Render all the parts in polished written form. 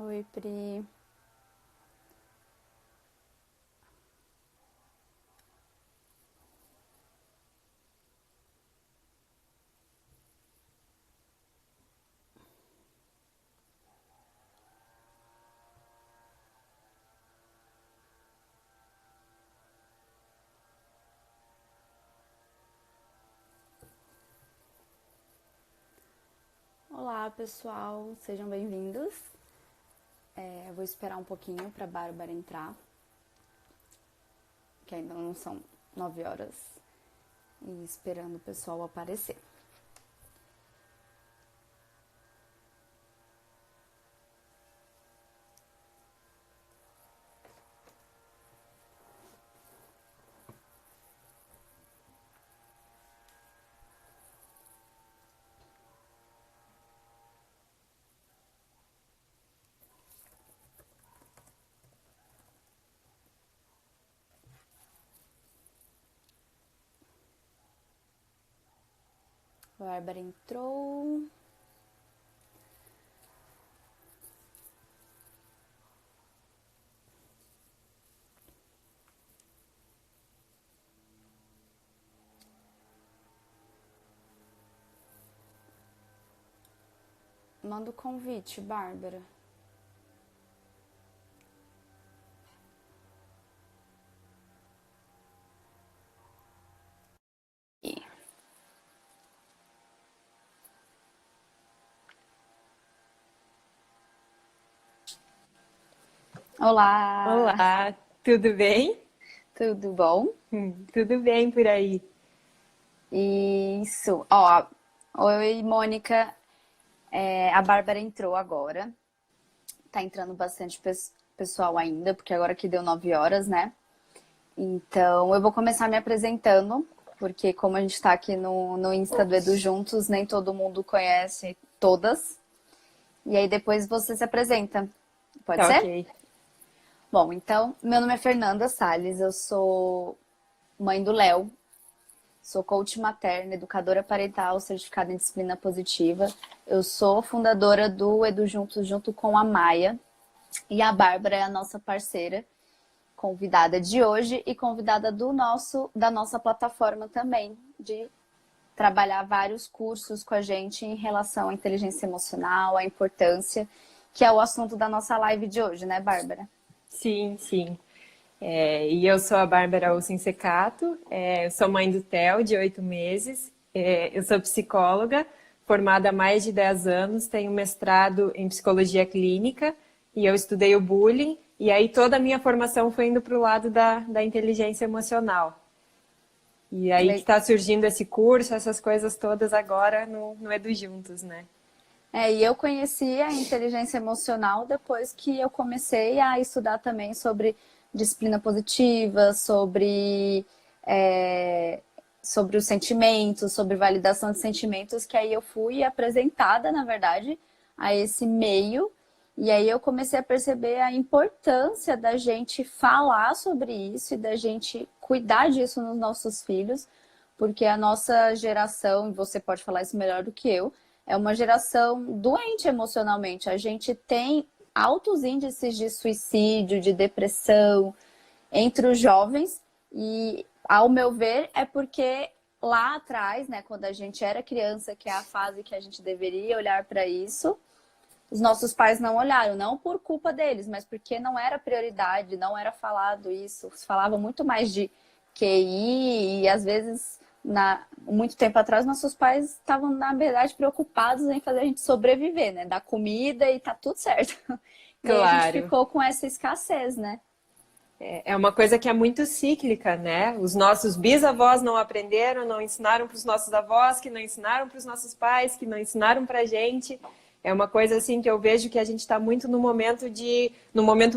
Oi, Pri. Olá, pessoal. Sejam bem-vindos. Eu vou esperar um pouquinho para a Bárbara entrar, que ainda não são 9 horas, e esperando o pessoal aparecer. A Bárbara entrou. Manda o convite, Bárbara. Olá, Olá, tudo bem? tudo bom? Tudo bem por aí. Isso. Ó, oi, Mônica. A Bárbara entrou agora. Tá entrando bastante pessoal ainda, porque agora que deu 9 horas, né? Então, eu vou começar me apresentando, porque como a gente tá aqui no Insta do Edu Juntos, nem todo mundo conhece todas. E aí depois você se apresenta. Pode Tá ser? ok. Bom, então, meu nome é Fernanda Salles, eu sou mãe do Léo, sou coach materna, educadora parental, certificada em disciplina positiva. Eu sou fundadora do Edu Juntos junto com a Maia. E a Bárbara é a nossa parceira, convidada de hoje e convidada da nossa plataforma também, de trabalhar vários cursos com a gente em relação à inteligência emocional, à importância, que é o assunto da nossa live de hoje, né, Bárbara? Sim, sim. E eu sou a Bárbara Olsen-Secato, eu sou mãe do Theo, de 8 meses. Eu sou psicóloga, formada há mais de 10 anos, tenho mestrado em psicologia clínica e eu estudei o bullying. E aí toda a minha formação foi indo para o lado da inteligência emocional. E aí que está surgindo esse curso, essas coisas todas agora no Edu Juntos, né? E eu conheci a inteligência emocional depois que eu comecei a estudar também sobre disciplina positiva, é, sobre os sentimentos, sobre validação de sentimentos, que aí eu fui apresentada, na verdade, a esse meio. E aí eu comecei a perceber a importância da gente falar sobre isso e da gente cuidar disso nos nossos filhos, porque a nossa geração, e você pode falar isso melhor do que eu, é uma geração doente emocionalmente. A gente tem altos índices de suicídio, de depressão entre os jovens e, ao meu ver, é porque lá atrás, né, quando a gente era criança, que é a fase que a gente deveria olhar para isso, os nossos pais não olharam, não por culpa deles, mas porque não era prioridade, não era falado isso. Se falava muito mais de QI e às vezes, muito tempo atrás, nossos pais estavam, na verdade, preocupados em fazer a gente sobreviver, né? Dar comida e tá tudo certo. E aí a gente Claro. ficou com essa escassez, né? É uma coisa que é muito cíclica, né? Os nossos bisavós não aprenderam, não ensinaram para os nossos avós, que não ensinaram para os nossos pais, que não ensinaram para a gente. É uma coisa assim que eu vejo que a gente está muito num momento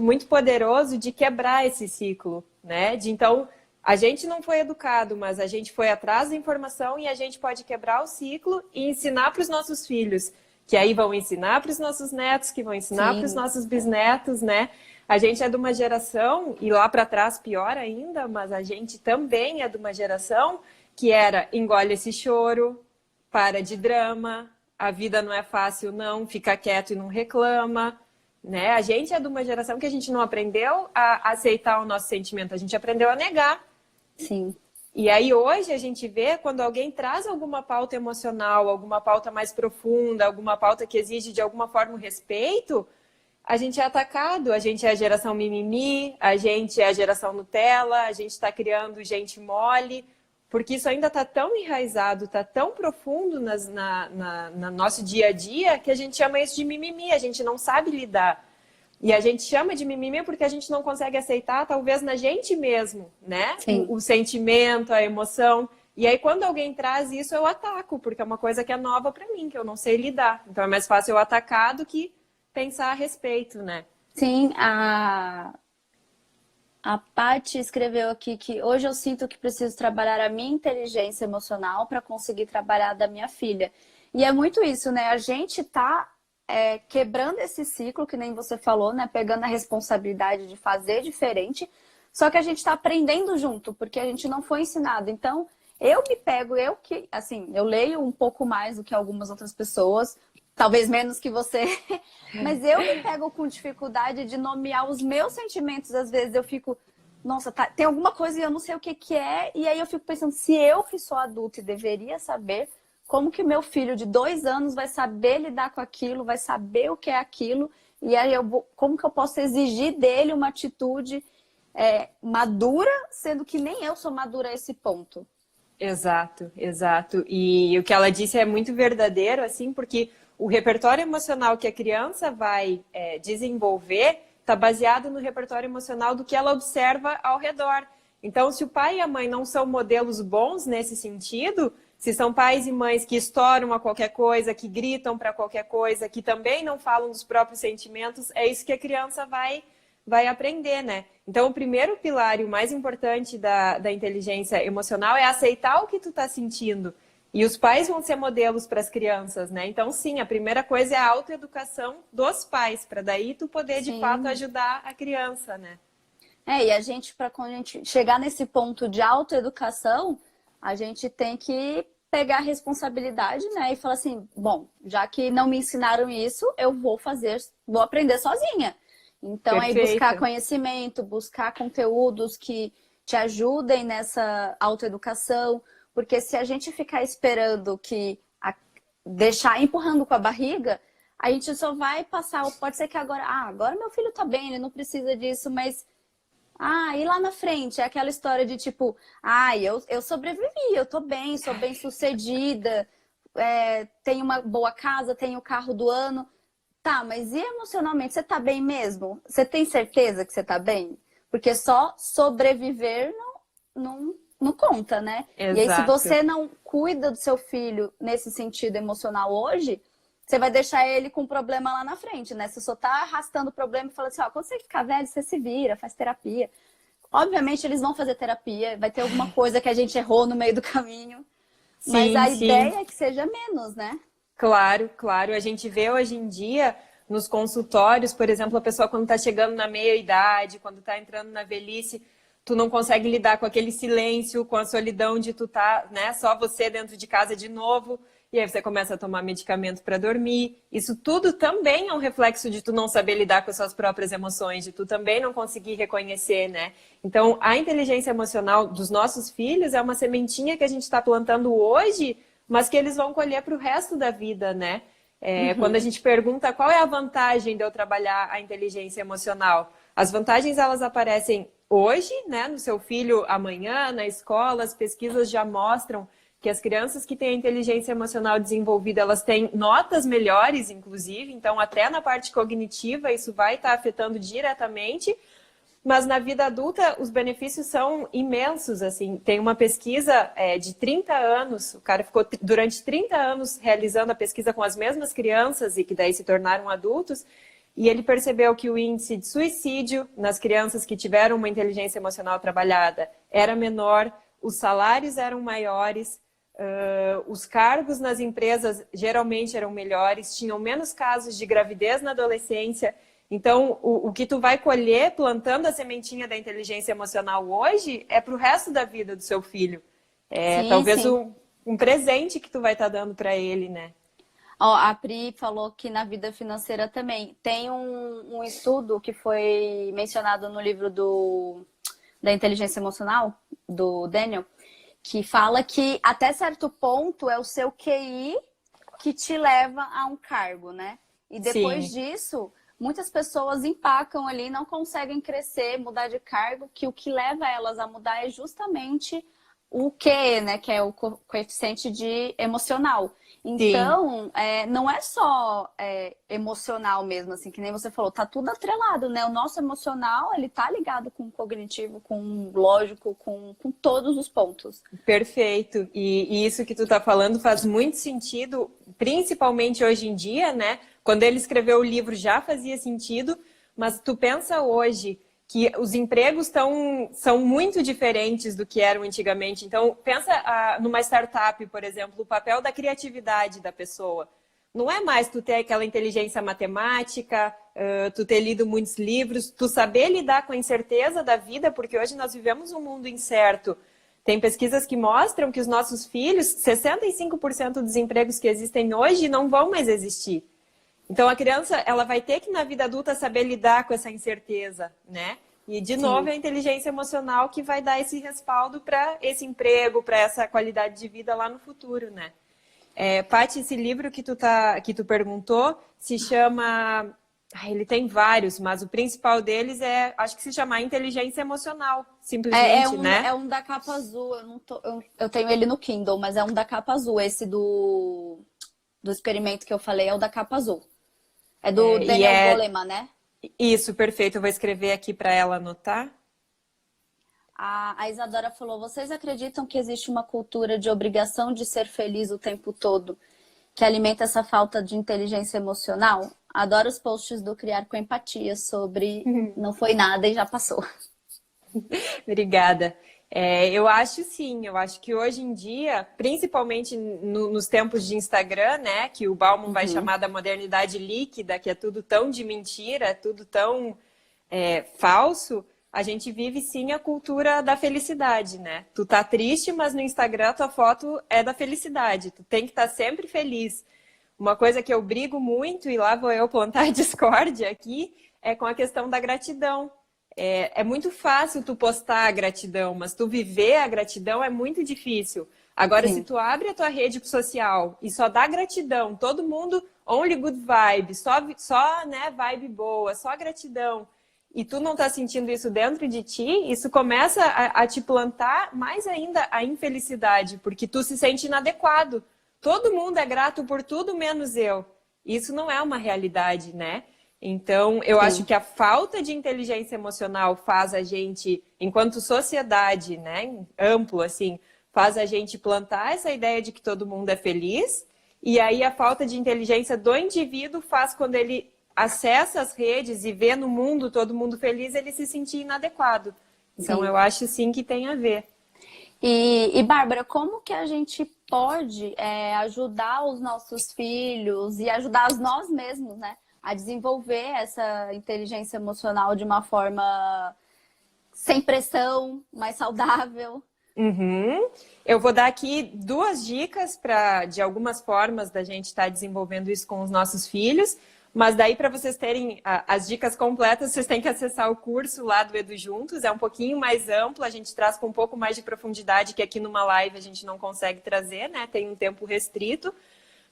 muito poderoso de quebrar esse ciclo, né? Então, a gente não foi educado, mas a gente foi atrás da informação e a gente pode quebrar o ciclo e ensinar para os nossos filhos, que aí vão ensinar para os nossos netos, que vão ensinar para os Sim, nossos bisnetos, né? A gente é de uma geração, e lá para trás pior ainda, mas a gente também é de uma geração que era engole esse choro, para de drama, a vida não é fácil não, fica quieto e não reclama, né? A gente é de uma geração que a gente não aprendeu a aceitar o nosso sentimento, a gente aprendeu a negar. Sim. E aí hoje a gente vê quando alguém traz alguma pauta emocional, alguma pauta mais profunda, alguma pauta que exige de alguma forma o respeito, a gente é atacado, a gente é a geração mimimi, a gente é a geração Nutella, a gente está criando gente mole, porque isso ainda está tão enraizado, está tão profundo no nosso dia a dia que a gente chama isso de mimimi, a gente não sabe lidar. E a gente chama de mimimi porque a gente não consegue aceitar, talvez na gente mesmo, né? O sentimento, a emoção. E aí, quando alguém traz isso, eu ataco, porque é uma coisa que é nova para mim, que eu não sei lidar. Então, é mais fácil eu atacar do que pensar a respeito, né? Sim, a Paty escreveu aqui que hoje eu sinto que preciso trabalhar a minha inteligência emocional para conseguir trabalhar a da minha filha. E é muito isso, né? A gente tá quebrando esse ciclo, que nem você falou, né? Pegando a responsabilidade de fazer diferente, só que a gente está aprendendo junto, porque a gente não foi ensinado. Então, eu me pego, eu leio um pouco mais do que algumas outras pessoas, talvez menos que você, mas eu me pego com dificuldade de nomear os meus sentimentos. Às vezes eu fico, nossa, tem alguma coisa e eu não sei o que que é, e aí eu fico pensando, se eu que sou adulta e deveria saber, como que meu filho de 2 anos vai saber lidar com aquilo, vai saber o que é aquilo, e aí como que eu posso exigir dele uma atitude madura, sendo que nem eu sou madura a esse ponto. Exato, exato. E o que ela disse é muito verdadeiro, assim, porque o repertório emocional que a criança vai desenvolver está baseado no repertório emocional do que ela observa ao redor. Então, se o pai e a mãe não são modelos bons nesse sentido, se são pais e mães que estouram a qualquer coisa, que gritam para qualquer coisa, que também não falam dos próprios sentimentos, é isso que a criança vai aprender, né? Então, o primeiro pilar e o mais importante da inteligência emocional é aceitar o que tu tá sentindo. E os pais vão ser modelos para as crianças, né? Então, sim, a primeira coisa é a autoeducação dos pais, para daí tu poder, de fato, ajudar a criança, né? E a gente, para quando a gente chegar nesse ponto de autoeducação, a gente tem que pegar a responsabilidade, né? E falar assim, bom, já que não me ensinaram isso, eu vou aprender sozinha. Então, Perfeito. aí buscar conhecimento, buscar conteúdos que te ajudem nessa autoeducação, porque se a gente ficar esperando deixar empurrando com a barriga, a gente só vai passar, pode ser que agora meu filho tá bem, ele não precisa disso, mas e lá na frente, é aquela história de tipo, eu sobrevivi, eu tô bem, sou bem sucedida, tenho uma boa casa, tenho o carro do ano. Tá, mas e emocionalmente, você tá bem mesmo? Você tem certeza que você tá bem? Porque só sobreviver não conta, né? Exato. E aí, se você não cuida do seu filho nesse sentido emocional hoje, você vai deixar ele com problema lá na frente, né? Você só tá arrastando o problema e fala assim, quando você ficar velho, você se vira, faz terapia. Obviamente, eles vão fazer terapia, vai ter alguma coisa que a gente errou no meio do caminho. Sim, mas a ideia é que seja menos, né? Claro, claro. A gente vê hoje em dia nos consultórios, por exemplo, a pessoa quando está chegando na meia-idade, quando está entrando na velhice, tu não consegue lidar com aquele silêncio, com a solidão de tu tá, né, só você dentro de casa de novo, e aí você começa a tomar medicamento para dormir. Isso tudo também é um reflexo de tu não saber lidar com as suas próprias emoções, de tu também não conseguir reconhecer, né? Então, a inteligência emocional dos nossos filhos é uma sementinha que a gente está plantando hoje, mas que eles vão colher para o resto da vida, né? Quando a gente pergunta qual é a vantagem de eu trabalhar a inteligência emocional, as vantagens elas aparecem hoje, né, no seu filho amanhã, na escola, as pesquisas já mostram que as crianças que têm a inteligência emocional desenvolvida, elas têm notas melhores, inclusive, então até na parte cognitiva isso vai estar afetando diretamente. Mas na vida adulta, os benefícios são imensos, assim. Tem uma pesquisa de 30 anos, o cara ficou durante 30 anos realizando a pesquisa com as mesmas crianças e que daí se tornaram adultos, e ele percebeu que o índice de suicídio nas crianças que tiveram uma inteligência emocional trabalhada era menor, os salários eram maiores, os cargos nas empresas geralmente eram melhores, tinham menos casos de gravidez na adolescência. Então, o que tu vai colher plantando a sementinha da inteligência emocional hoje é para o resto da vida do seu filho. Talvez um presente que tu vai estar dando para ele, né? Ó, a Pri falou que na vida financeira também tem um estudo que foi mencionado no livro da inteligência emocional, do Daniel, que fala que até certo ponto é o seu QI que te leva a um cargo, né? E depois Sim, disso, muitas pessoas empacam ali, não conseguem crescer, mudar de cargo, que o que leva elas a mudar é justamente o Q, né? Que é o coeficiente de emocional. sim. Então, não é só emocional mesmo, assim, que nem você falou, tá tudo atrelado, né? O nosso emocional, ele tá ligado com o cognitivo, com o lógico, com todos os pontos. Perfeito. E isso que tu tá falando faz muito sentido, principalmente hoje em dia, né? Quando ele escreveu o livro já fazia sentido, mas tu pensa hoje que os empregos são muito diferentes do que eram antigamente. Então, pensa numa startup, por exemplo, o papel da criatividade da pessoa. Não é mais tu ter aquela inteligência matemática, tu ter lido muitos livros, tu saber lidar com a incerteza da vida, porque hoje nós vivemos um mundo incerto. Tem pesquisas que mostram que os nossos filhos, 65% dos empregos que existem hoje não vão mais existir. Então a criança, ela vai ter que na vida adulta saber lidar com essa incerteza, né? E de novo Sim. é a inteligência emocional que vai dar esse respaldo para esse emprego, para essa qualidade de vida lá no futuro, né? Paty, esse livro que tu perguntou se chama. Ele tem vários, mas o principal deles acho que se chama Inteligência Emocional, simplesmente, né? É um da capa azul, eu tenho ele no Kindle, mas é um da capa azul. Esse do experimento que eu falei é o da capa azul. É do E Daniel Goleman, né? isso, perfeito. Eu vou escrever aqui para ela anotar. A Isadora falou: vocês acreditam que existe uma cultura de obrigação de ser feliz o tempo todo, que alimenta essa falta de inteligência emocional? Adoro os posts do Criar com Empatia sobre não foi nada e já passou. Obrigada. Eu acho sim, eu acho que hoje em dia, principalmente nos tempos de Instagram, né, que o Bauman vai chamar da modernidade líquida, que é tudo tão de mentira, tudo tão falso, a gente vive sim a cultura da felicidade, né? Tu tá triste, mas no Instagram a tua foto é da felicidade, tu tem que estar sempre feliz. Uma coisa que eu brigo muito, e lá vou eu plantar discórdia aqui, é com a questão da gratidão. É muito fácil tu postar a gratidão, mas tu viver a gratidão é muito difícil. Agora, se Sim, tu abre a tua rede social e só dá gratidão, todo mundo only good vibe, só né, vibe boa, só gratidão, e tu não tá sentindo isso dentro de ti, isso começa a te plantar mais ainda a infelicidade, porque tu se sente inadequado. Todo mundo é grato por tudo menos eu. Isso não é uma realidade, né? Então, eu acho sim. que a falta de inteligência emocional faz a gente, enquanto sociedade, né, amplo assim, faz a gente plantar essa ideia de que todo mundo é feliz, e aí a falta de inteligência do indivíduo faz quando ele acessa as redes e vê no mundo todo mundo feliz, ele se sentir inadequado. Então, Sim. eu acho sim que tem a ver. E Bárbara, como que a gente pode ajudar os nossos filhos e ajudar nós mesmos, né, a desenvolver essa inteligência emocional de uma forma sem pressão, mais saudável? Uhum. Eu vou dar aqui duas dicas de algumas formas da gente estar desenvolvendo isso com os nossos filhos, mas daí para vocês terem as dicas completas, vocês têm que acessar o curso lá do Edu Juntos, é um pouquinho mais amplo, a gente traz com um pouco mais de profundidade que aqui numa live a gente não consegue trazer, né? Tem um tempo restrito.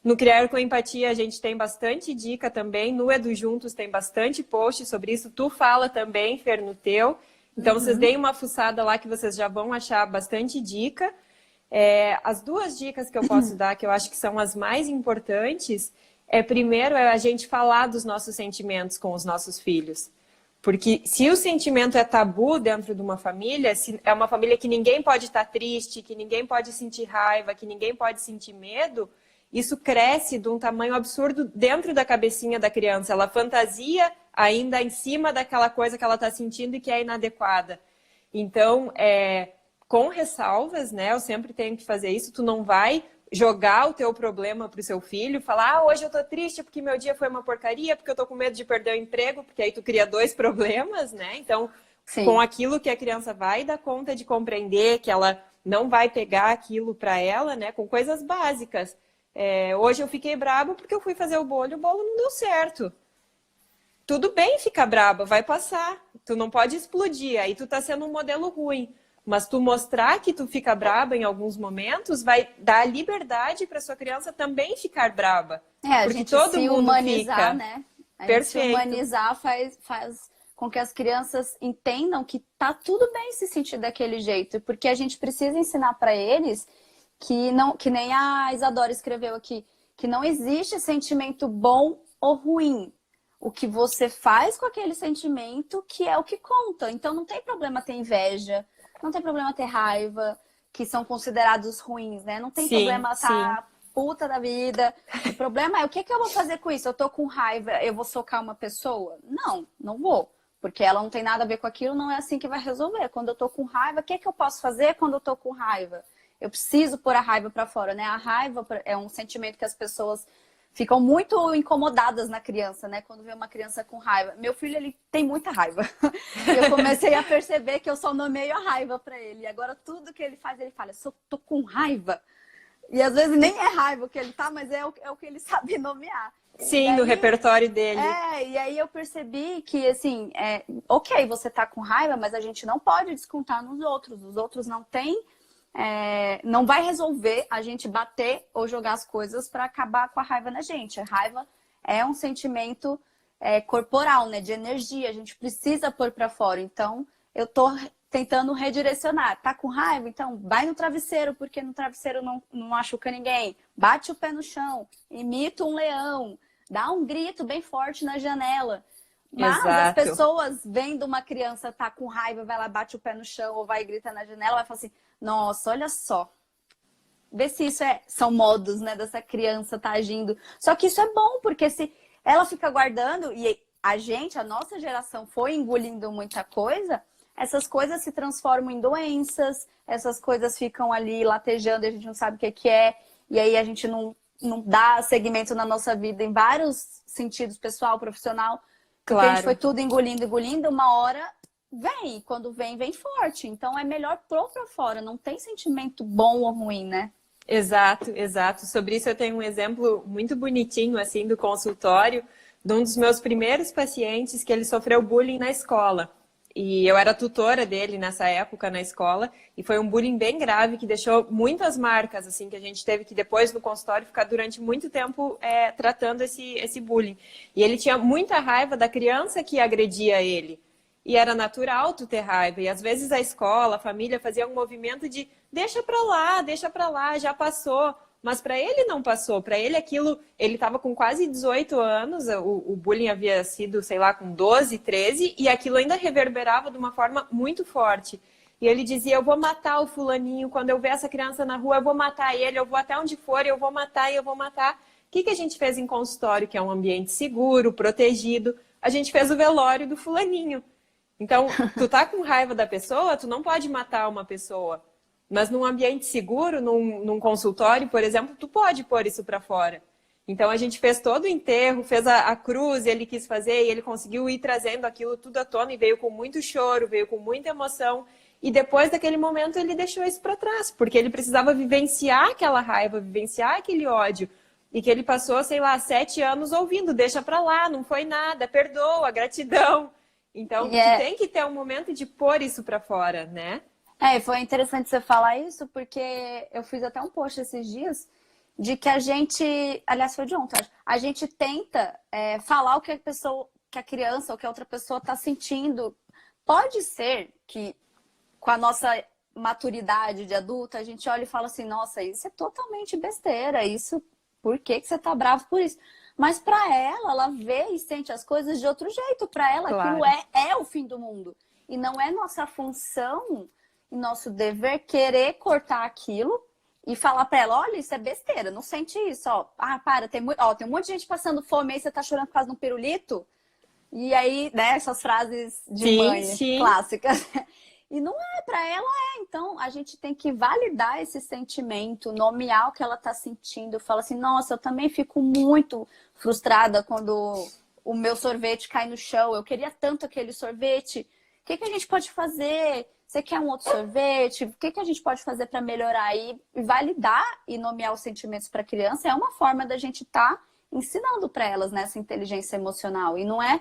No Criar com Empatia a gente tem bastante dica também, no Edu Juntos tem bastante post sobre isso, tu fala também, Fer, no teu. Então, vocês deem uma fuçada lá que vocês já vão achar bastante dica. As duas dicas que eu posso dar, que eu acho que são as mais importantes, primeiro, a gente falar dos nossos sentimentos com os nossos filhos. Porque se o sentimento é tabu dentro de uma família, se é uma família que ninguém pode estar triste, que ninguém pode sentir raiva, que ninguém pode sentir medo, isso cresce de um tamanho absurdo dentro da cabecinha da criança. Ela fantasia ainda em cima daquela coisa que ela está sentindo e que é inadequada. Então, com ressalvas, né? Eu sempre tenho que fazer isso. Tu não vai jogar o teu problema para o seu filho, falar, hoje eu tô triste porque meu dia foi uma porcaria, porque eu tô com medo de perder o emprego, porque aí tu cria dois problemas, né? Então, com Sim, aquilo que a criança vai dar conta de compreender, que ela não vai pegar aquilo para ela, né? Com coisas básicas. Hoje eu fiquei braba porque eu fui fazer o bolo não deu certo. Tudo bem ficar braba, vai passar. Tu não pode explodir, aí tu tá sendo um modelo ruim. Mas tu mostrar que tu fica braba em alguns momentos vai dar liberdade para sua criança também ficar braba. A Porque gente todo se mundo humanizar, fica. né? A gente se Perfeito. humanizar faz com que as crianças entendam que tá tudo bem se sentir daquele jeito, porque a gente precisa ensinar para eles que não, que nem a Isadora escreveu aqui, que não existe sentimento bom ou ruim. O que você faz com aquele sentimento que é o que conta. Então não tem problema ter inveja, não tem problema ter raiva, que são considerados ruins, né? Não tem Sim, problema sim. estar puta da vida. O problema é o que que eu vou fazer com isso? Eu tô com raiva, eu vou socar uma pessoa? Não, não vou. Porque ela não tem nada a ver com aquilo, não é assim que vai resolver. Quando eu tô com raiva, o que que eu posso fazer quando eu tô com raiva? Eu preciso pôr a raiva pra fora, né? A raiva é um sentimento que as pessoas ficam muito incomodadas na criança, né? Quando vê uma criança com raiva. Meu filho, ele tem muita raiva. Eu comecei a perceber que eu só nomeio a raiva pra ele. E agora tudo que ele faz, ele fala, eu tô com raiva. E às vezes nem é raiva o que ele tá, mas é o que ele sabe nomear. E Sim, no aí, repertório dele. e aí eu percebi que, assim, ok, você tá com raiva, mas a gente não pode descontar nos outros. Os outros não têm, não vai resolver a gente bater ou jogar as coisas para acabar com a raiva na gente. A raiva é um sentimento corporal, né, de energia. A gente precisa pôr para fora. Então, eu tô tentando redirecionar. Tá com raiva? Então, vai no travesseiro, porque no travesseiro não machuca ninguém. Bate o pé no chão, imita um leão. Dá um grito bem forte na janela. Mas as Exato. pessoas vendo uma criança tá com raiva, vai lá, bate o pé no chão ou vai e grita na janela, vai falar assim, nossa, olha só. Vê se isso são modos, né, dessa criança tá agindo. Só que isso é bom, porque se ela fica guardando e a nossa geração foi engolindo muita coisa, essas coisas se transformam em doenças, essas coisas ficam ali latejando e a gente não sabe o que é. E aí a gente não dá segmento na nossa vida em vários sentidos, pessoal, profissional, porque a gente foi Claro. tudo engolindo, uma hora vem, e quando vem, vem forte. Então é melhor pôr pra fora, não tem sentimento bom ou ruim, né? Exato, exato. Sobre isso eu tenho um exemplo muito bonitinho, assim, do consultório, de um dos meus primeiros pacientes que ele sofreu bullying na escola. E eu era tutora dele nessa época na escola, e foi um bullying bem grave que deixou muitas marcas, assim, que a gente teve que depois no consultório ficar durante muito tempo tratando esse bullying. E ele tinha muita raiva da criança que agredia ele. E era natural tu ter raiva. E às vezes a escola, a família fazia um movimento de deixa pra lá, já passou. Mas para ele não passou. Para ele aquilo, ele estava com quase 18 anos, o bullying havia sido, sei lá, com 12, 13, e aquilo ainda reverberava de uma forma muito forte. E ele dizia, eu vou matar o fulaninho, quando eu ver essa criança na rua, eu vou matar ele, eu vou até onde for, eu vou matar e eu vou matar. O que a gente fez em consultório, que é um ambiente seguro, protegido? A gente fez o velório do fulaninho. Então, tu tá com raiva da pessoa, tu não pode matar uma pessoa. Mas num ambiente seguro, num consultório, por exemplo, tu pode pôr isso para fora. Então a gente fez todo o enterro, fez a cruz, ele quis fazer e ele conseguiu ir trazendo aquilo tudo à tona e veio com muito choro, veio com muita emoção. E depois daquele momento ele deixou isso para trás, porque ele precisava vivenciar aquela raiva, vivenciar aquele ódio. E que ele passou, sei lá, 7 anos ouvindo, deixa para lá, não foi nada, perdoa, gratidão. Então tu tem que ter um momento de pôr isso para fora, né? Foi interessante você falar isso, porque eu fiz até um post esses dias de que a gente, aliás, foi de ontem, acho, a gente tenta falar o que que a criança ou que a outra pessoa está sentindo. Pode ser que com a nossa maturidade de adulta, a gente olha e fala assim, nossa, isso é totalmente besteira, isso, por que você tá bravo por isso? Mas para ela vê e sente as coisas de outro jeito. Para ela, Claro. aquilo é o fim do mundo. E não é nossa função e nosso dever querer cortar aquilo e falar para ela, olha, isso é besteira, não sente isso, ó. Ah, para, tem um monte de gente passando fome aí, você tá chorando por causa de um pirulito? E aí, né, essas frases de mãe Sim. clássicas. E não para ela então a gente tem que validar esse sentimento, nomear o que ela tá sentindo, fala assim, nossa, eu também fico muito frustrada quando o meu sorvete cai no chão, eu queria tanto aquele sorvete. O que que a gente pode fazer? Você quer um outro sorvete? O que que a gente pode fazer para melhorar? E validar e nomear os sentimentos para a criança é uma forma da gente estar ensinando para elas nessa inteligência emocional. E não é...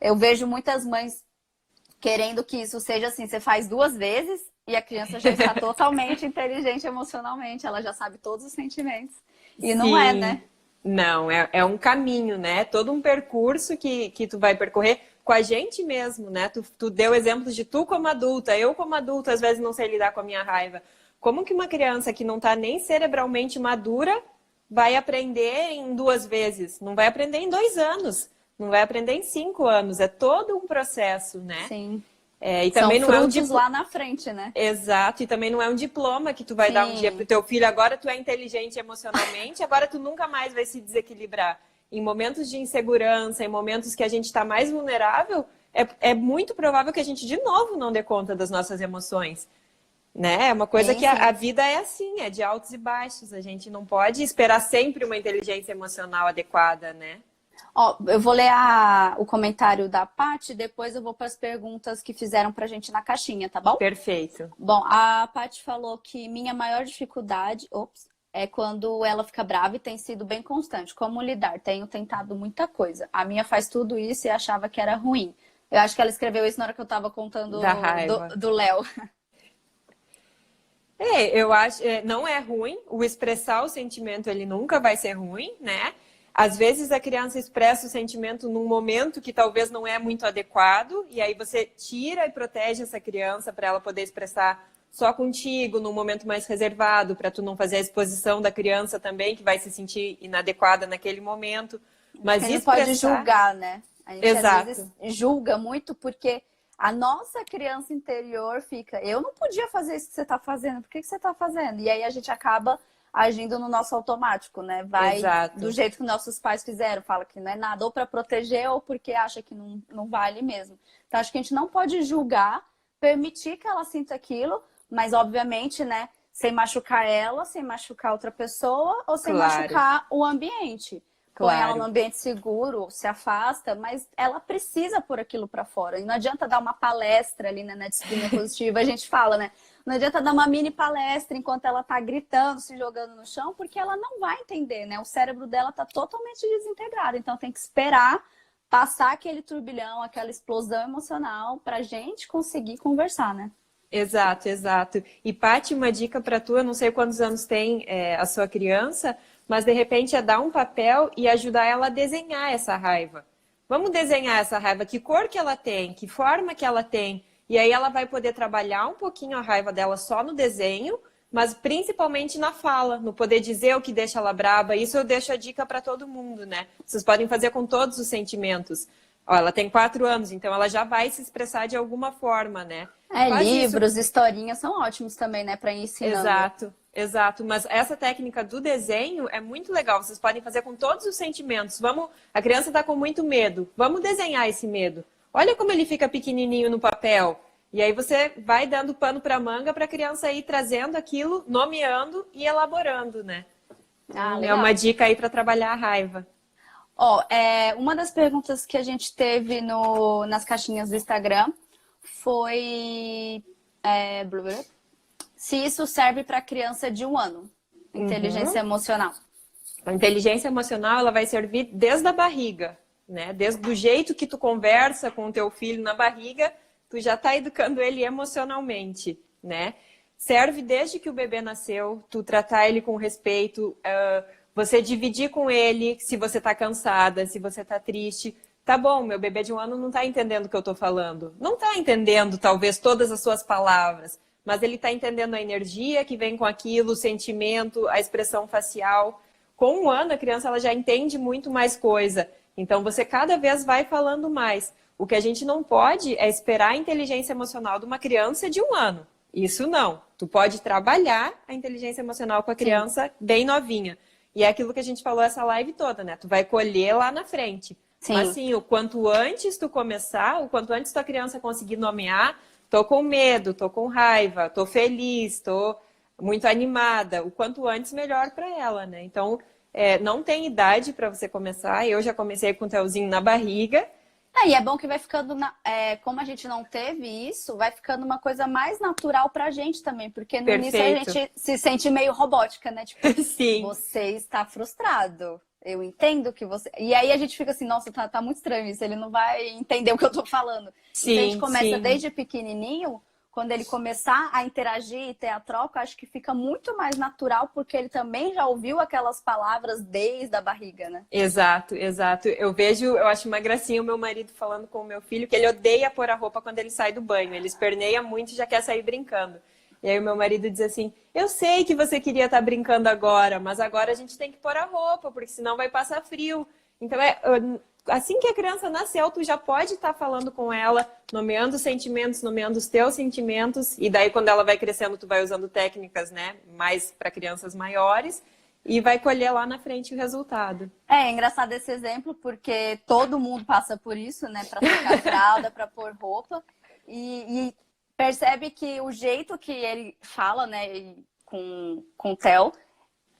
Eu vejo muitas mães querendo que isso seja assim, você faz 2 vezes e a criança já está totalmente inteligente emocionalmente, ela já sabe todos os sentimentos. E não é, né? Não, é um caminho, né? Todo um percurso que tu vai percorrer com a gente mesmo, né? Tu deu exemplos de tu como adulta, eu como adulta, às vezes não sei lidar com a minha raiva. Como que uma criança que não está nem cerebralmente madura vai aprender em 2 vezes? Não vai aprender em 2 anos, não vai aprender em 5 anos. É todo um processo, né? Sim. E também São não é frutos lá na frente, né? Exato, e também não é um diploma que tu vai dar um dia pro teu filho, agora tu é inteligente emocionalmente, agora tu nunca mais vai se desequilibrar. Em momentos de insegurança, em momentos que a gente está mais vulnerável, é muito provável que a gente de novo não dê conta das nossas emoções. Né? É uma coisa que a vida é assim, é de altos e baixos. A gente não pode esperar sempre uma inteligência emocional adequada, né? Ó, eu vou ler o comentário da Paty, depois eu vou para as perguntas que fizeram pra gente na caixinha, tá bom? Perfeito. Bom, a Paty falou que minha maior dificuldade, é quando ela fica brava e tem sido bem constante. Como lidar? Tenho tentado muita coisa. A minha faz tudo isso e achava que era ruim. Eu acho que ela escreveu isso na hora que eu tava contando Da raiva. do Léo. Eu acho, não é ruim, o expressar o sentimento ele nunca vai ser ruim, né? Às vezes a criança expressa o sentimento num momento que talvez não é muito adequado, e aí você tira e protege essa criança para ela poder expressar só contigo, num momento mais reservado, para tu não fazer a exposição da criança também, que vai se sentir inadequada naquele momento. Mas a gente não pode julgar, né? A gente às vezes julga muito porque a nossa criança interior fica, eu não podia fazer isso que você está fazendo, por que você está fazendo? E aí a gente acaba agindo no nosso automático, né? Vai do jeito que nossos pais fizeram, fala que não é nada, ou para proteger ou porque acha que não vale mesmo. Então acho que a gente não pode julgar, permitir que ela sinta aquilo, mas obviamente, né, sem machucar ela, sem machucar outra pessoa ou sem machucar o ambiente. Põe ela num ambiente seguro, se afasta, mas ela precisa pôr aquilo para fora. E não adianta dar uma palestra ali, né, na disciplina positiva, a gente fala, né? Não adianta dar uma mini palestra enquanto ela tá gritando, se jogando no chão, porque ela não vai entender, né? O cérebro dela tá totalmente desintegrado. Então tem que esperar passar aquele turbilhão, aquela explosão emocional pra gente conseguir conversar, né? Exato, exato. E, Paty, uma dica para tu, eu não sei quantos anos tem a sua criança, mas de repente é dar um papel e ajudar ela a desenhar essa raiva. Vamos desenhar essa raiva, que cor que ela tem, que forma que ela tem. E aí ela vai poder trabalhar um pouquinho a raiva dela só no desenho, mas principalmente na fala, no poder dizer o que deixa ela braba. Isso eu deixo a dica para todo mundo, né? Vocês podem fazer com todos os sentimentos. Ó, ela tem 4 anos, então ela já vai se expressar de alguma forma, né? Livros, historinhas são ótimos também, né? Para ensinar. Exato, exato. Mas essa técnica do desenho é muito legal. Vocês podem fazer com todos os sentimentos. A criança está com muito medo. Vamos desenhar esse medo. Olha como ele fica pequenininho no papel. E aí você vai dando pano para manga para a criança ir trazendo aquilo, nomeando e elaborando, né? É uma dica aí para trabalhar a raiva. Uma das perguntas que a gente teve nas caixinhas do Instagram foi se isso serve para criança de 1 ano, inteligência emocional. A inteligência emocional ela vai servir desde a barriga, né? Desde o jeito que tu conversa com o teu filho na barriga, tu já está educando ele emocionalmente, né? Serve desde que o bebê nasceu, tu tratar ele com respeito, você dividir com ele se você está cansada, se você está triste. Tá bom, meu bebê de 1 ano não está entendendo o que eu estou falando. Não está entendendo, talvez, todas as suas palavras, mas ele está entendendo a energia que vem com aquilo, o sentimento, a expressão facial. Com 1 ano, a criança ela já entende muito mais coisa. Então, você cada vez vai falando mais. O que a gente não pode é esperar a inteligência emocional de uma criança de 1 ano. Isso não. Tu pode trabalhar a inteligência emocional com a criança bem novinha. E é aquilo que a gente falou essa live toda, né? Tu vai colher lá na frente. Sim. Mas sim, o quanto antes tu começar, o quanto antes tua criança conseguir nomear, tô com medo, tô com raiva, tô feliz, tô muito animada, o quanto antes melhor para ela, né? Então, não tem idade para você começar. Eu já comecei com o Telzinho na barriga E é bom que vai ficando, como a gente não teve isso, vai ficando uma coisa mais natural pra gente também, porque no início a Perfeito. gente se sente meio robótica, né? Tipo, Sim, você está frustrado. Eu entendo que você. E aí a gente fica assim, nossa, tá muito estranho isso, ele não vai entender o que eu tô falando. E se a gente sim, começa sim. desde pequenininho, quando ele começar a interagir e ter a troca, acho que fica muito mais natural, porque ele também já ouviu aquelas palavras desde a barriga, né? Exato, exato. Eu acho uma gracinha o meu marido falando com o meu filho que ele odeia pôr a roupa quando ele sai do banho. Ele esperneia muito e já quer sair brincando. E aí o meu marido diz assim: eu sei que você queria estar brincando agora, mas agora a gente tem que pôr a roupa, porque senão vai passar frio. Então assim que a criança nasceu, tu já pode estar falando com ela, nomeando os sentimentos, nomeando os teus sentimentos, e daí quando ela vai crescendo, tu vai usando técnicas, né, mais para crianças maiores. E vai colher lá na frente o resultado. É engraçado esse exemplo, porque todo mundo passa por isso, né? Para trocar fralda, para pôr roupa. E percebe que o jeito que ele fala, né, com o Theo,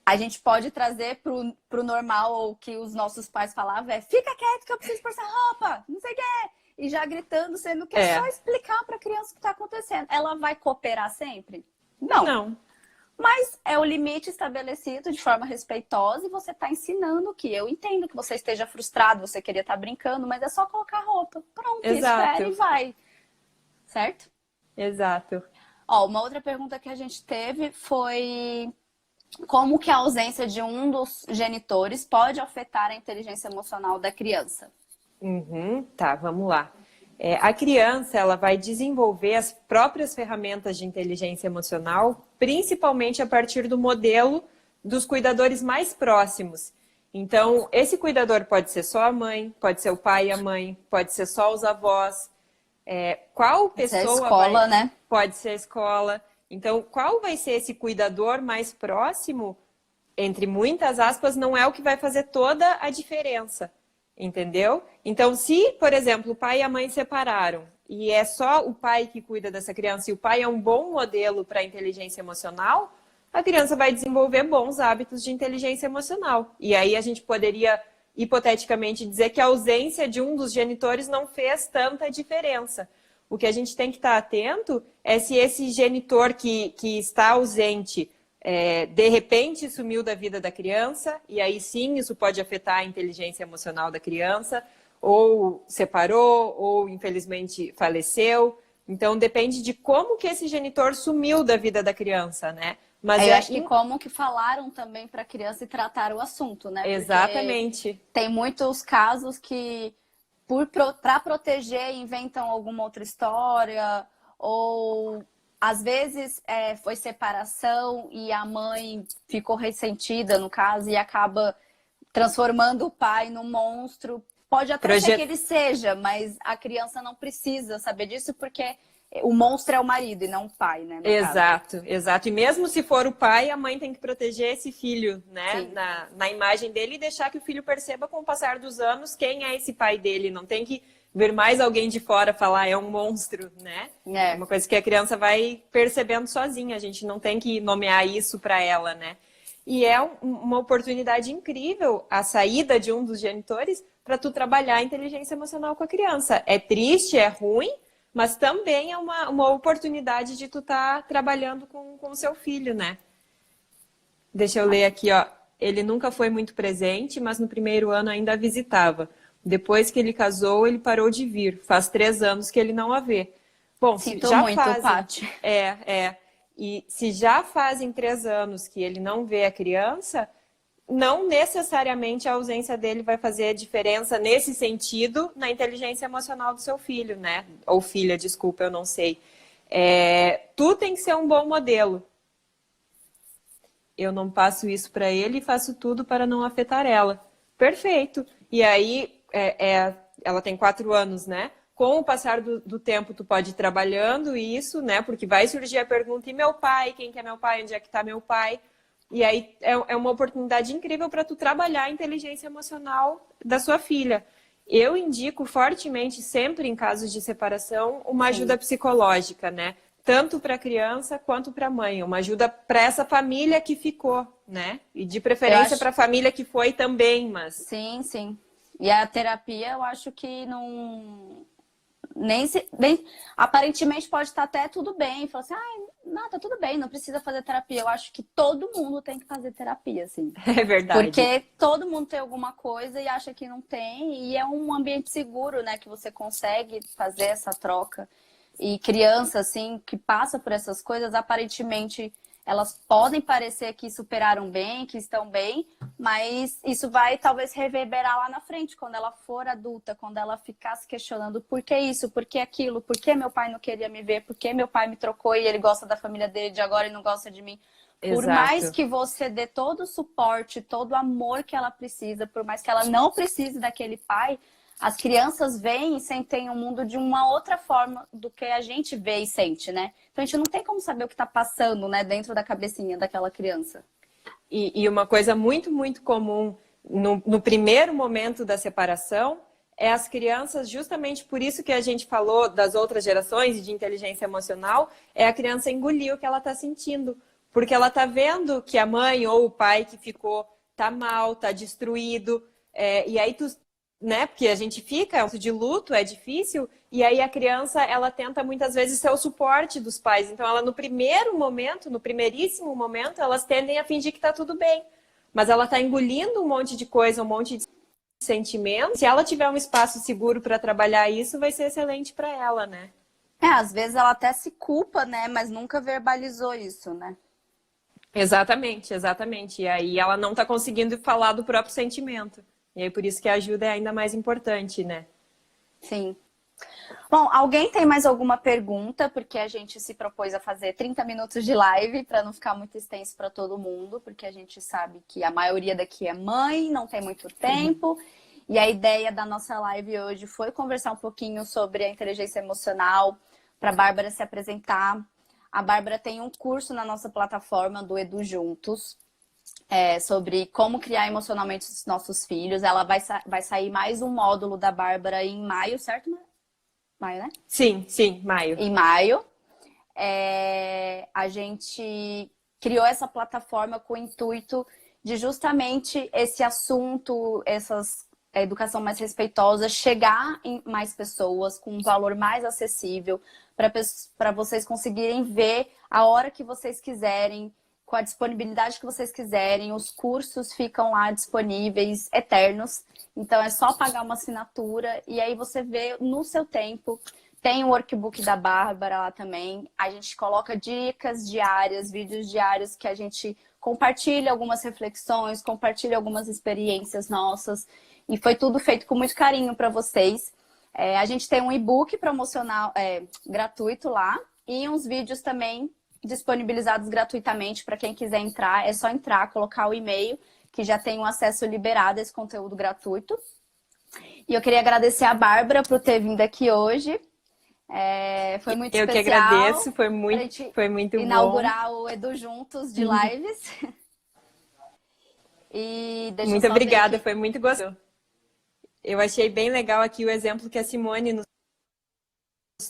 a gente pode trazer pro normal, ou que os nossos pais falavam, fica quieto que eu preciso pôr essa roupa, não sei o quê. E já gritando, sendo que é só explicar para a criança o que está acontecendo. Ela vai cooperar sempre? Não. Não. Mas é o limite estabelecido de forma respeitosa e você está ensinando que eu entendo que você esteja frustrado, você queria estar brincando, mas é só colocar roupa. Pronto, Exato. espera e vai. Certo? Exato. Ó, uma outra pergunta que a gente teve foi como que a ausência de um dos genitores pode afetar a inteligência emocional da criança? Tá, vamos lá. A criança ela vai desenvolver as próprias ferramentas de inteligência emocional, principalmente a partir do modelo dos cuidadores mais próximos. Então, esse cuidador pode ser só a mãe, pode ser o pai e a mãe, pode ser só os avós. Qual pessoa Pode ser a escola, né? Pode ser a escola. Então, qual vai ser esse cuidador mais próximo, entre muitas aspas, não é o que vai fazer toda a diferença. Entendeu? Então, se, por exemplo, o pai e a mãe separaram e é só o pai que cuida dessa criança e o pai é um bom modelo para a inteligência emocional, a criança vai desenvolver bons hábitos de inteligência emocional. E aí a gente poderia, hipoteticamente, dizer que a ausência de um dos genitores não fez tanta diferença. O que a gente tem que estar atento é se esse genitor que está ausente de repente sumiu da vida da criança, e aí sim isso pode afetar a inteligência emocional da criança, ou separou, ou infelizmente faleceu. Então depende de como que esse genitor sumiu da vida da criança, né? Mas eu acho que como que falaram também para a criança e trataram o assunto, né? Exatamente. Porque tem muitos casos que, para proteger, inventam alguma outra história, ou às vezes foi separação e a mãe ficou ressentida, no caso, e acaba transformando o pai num monstro. Pode até ser que ele seja, mas a criança não precisa saber disso, porque o monstro é o marido e não o pai, né? Exato, exato. E mesmo se for o pai, a mãe tem que proteger esse filho, né? Na imagem dele e deixar que o filho perceba com o passar dos anos quem é esse pai dele. Não tem que ver mais alguém de fora falar é um monstro, né? É uma coisa que a criança vai percebendo sozinha. A gente não tem que nomear isso para ela, né? E é uma oportunidade incrível a saída de um dos genitores para tu trabalhar a inteligência emocional com a criança. É triste, é ruim, mas também é uma oportunidade de tu estar trabalhando com o seu filho, né? Deixa eu ler aqui, ó. Ele nunca foi muito presente, mas no primeiro ano ainda a visitava. Depois que ele casou, ele parou de vir. Faz 3 anos que ele não a vê. Bom, Sinto já muito, fazem, Paty. E se já fazem 3 anos que ele não vê a criança, não necessariamente a ausência dele vai fazer diferença nesse sentido na inteligência emocional do seu filho, né? Ou filha, desculpa, eu não sei. Tu tem que ser um bom modelo. Eu não passo isso para ele e faço tudo para não afetar ela. Perfeito. E aí, ela tem 4 anos, né? Com o passar do tempo, tu pode ir trabalhando isso, né? Porque vai surgir a pergunta, e meu pai? Quem que é meu pai? Onde é que está meu pai? E aí é uma oportunidade incrível para tu trabalhar a inteligência emocional da sua filha. Eu indico fortemente, sempre em casos de separação, uma ajuda psicológica, né? Tanto para a criança quanto para a mãe. Uma ajuda para essa família que ficou, né? E de preferência para a família que foi também, mas... Sim, sim. E a terapia, eu acho que não. Nem aparentemente pode estar até tudo bem. Fala assim, ah, não, tá tudo bem, não precisa fazer terapia. Eu acho que todo mundo tem que fazer terapia, assim. É verdade. Porque todo mundo tem alguma coisa e acha que não tem. E é um ambiente seguro, né? Que você consegue fazer essa troca. E criança, assim, que passa por essas coisas, aparentemente elas podem parecer que superaram bem, que estão bem, mas isso vai talvez reverberar lá na frente, quando ela for adulta, quando ela ficar se questionando por que isso, por que aquilo, por que meu pai não queria me ver, por que meu pai me trocou e ele gosta da família dele de agora e não gosta de mim. Por mais Exato. que você dê todo o suporte, todo o amor que ela precisa, por mais que ela não precise daquele pai, as crianças veem e sentem o mundo de uma outra forma do que a gente vê e sente, né? Então a gente não tem como saber o que está passando, né, dentro da cabecinha daquela criança. E uma coisa muito, muito comum no primeiro momento da separação é as crianças, justamente por isso que a gente falou das outras gerações e de inteligência emocional, é a criança engolir o que ela está sentindo. Porque ela está vendo que a mãe ou o pai que ficou tá mal, tá destruído, e aí tu, né? Porque a gente fica de luto, é difícil, e aí a criança, ela tenta muitas vezes ser o suporte dos pais. Então, ela no primeiro momento, no primeiríssimo momento, elas tendem a fingir que tá tudo bem. Mas ela tá engolindo um monte de coisa, um monte de sentimento. Se ela tiver um espaço seguro para trabalhar isso, vai ser excelente para ela, né? Às vezes ela até se culpa, né, mas nunca verbalizou isso, né? Exatamente, exatamente. E aí ela não tá conseguindo falar do próprio sentimento. E aí por isso que a ajuda é ainda mais importante, né? Sim. Bom, alguém tem mais alguma pergunta? Porque a gente se propôs a fazer 30 minutos de live para não ficar muito extenso para todo mundo, porque a gente sabe que a maioria daqui é mãe, não tem muito tempo. E a ideia da nossa live hoje foi conversar um pouquinho sobre a inteligência emocional, para a Bárbara se apresentar. A Bárbara tem um curso na nossa plataforma do Edu Juntos, sobre como criar emocionalmente os nossos filhos. Ela vai sair mais um módulo da Bárbara em maio, certo? Maio, né? Sim, sim, maio. Em maio. A gente criou essa plataforma com o intuito de justamente esse assunto, a educação mais respeitosa, chegar em mais pessoas com um valor mais acessível, para vocês conseguirem ver a hora que vocês quiserem, com a disponibilidade que vocês quiserem. Os cursos ficam lá disponíveis, eternos. Então é só pagar uma assinatura e aí você vê no seu tempo. Tem o workbook da Bárbara lá também. A gente coloca dicas diárias, vídeos diários que a gente compartilha algumas reflexões, compartilha algumas experiências nossas. E foi tudo feito com muito carinho para vocês. A gente tem um e-book promocional gratuito lá e uns vídeos também disponibilizados gratuitamente para quem quiser entrar. É só entrar, colocar o e-mail, que já tem um acesso liberado a esse conteúdo gratuito. E eu queria agradecer a Bárbara por ter vindo aqui hoje. Foi muito Eu especial. que agradeço, foi muito inaugurar bom. o Edu Juntos de lives. E deixa eu Muito só ver obrigada, aqui. foi muito gostoso. Eu achei bem legal aqui o exemplo que a Simone nos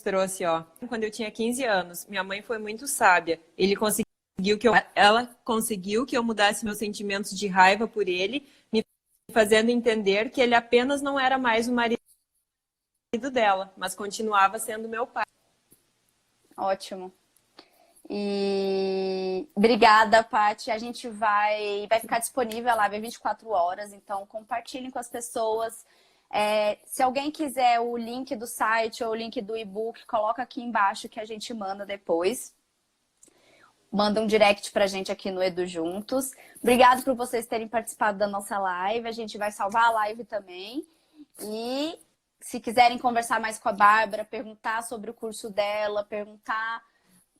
trouxe, ó. Quando eu tinha 15 anos, minha mãe foi muito sábia. Ela conseguiu que eu mudasse meus sentimentos de raiva por ele, me fazendo entender que ele apenas não era mais o marido dela, mas continuava sendo meu pai. Ótimo. E obrigada, Paty. A gente vai ficar disponível a live 24 horas, então compartilhem com as pessoas. Se alguém quiser o link do site ou o link do e-book, coloca aqui embaixo que a gente manda depois. Manda um direct pra gente aqui no Edu Juntos. Obrigado por vocês terem participado da nossa live. A gente vai salvar a live também. E se quiserem conversar mais com a Bárbara, perguntar sobre o curso dela, perguntar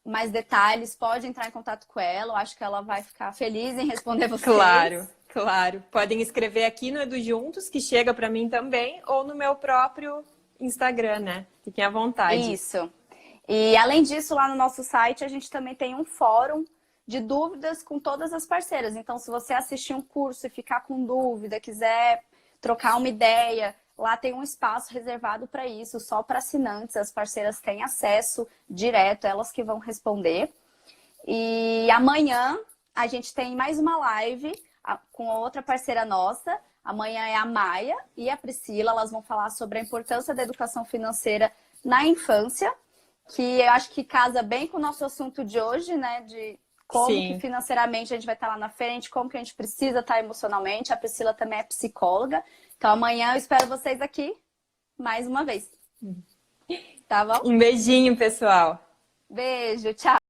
mais detalhes, pode entrar em contato com ela. Eu acho que ela vai ficar feliz em responder vocês. Claro, claro. Podem escrever aqui no Edu Juntos, que chega para mim também, ou no meu próprio Instagram, né? Fiquem à vontade. Isso. E além disso, lá no nosso site, a gente também tem um fórum de dúvidas com todas as parceiras. Então, se você assistir um curso e ficar com dúvida, quiser trocar uma ideia, lá tem um espaço reservado para isso, só para assinantes. As parceiras têm acesso direto, elas que vão responder. E amanhã a gente tem mais uma live com outra parceira nossa, Amanhã é a Maia e a Priscila, elas vão falar sobre a importância da educação financeira na infância, que eu acho que casa bem com o nosso assunto de hoje, né? De como Sim. que financeiramente a gente vai estar lá na frente, como que a gente precisa estar emocionalmente. A Priscila também é psicóloga. Então amanhã eu espero vocês aqui mais uma vez. Tá bom? Um beijinho, pessoal. Beijo, tchau.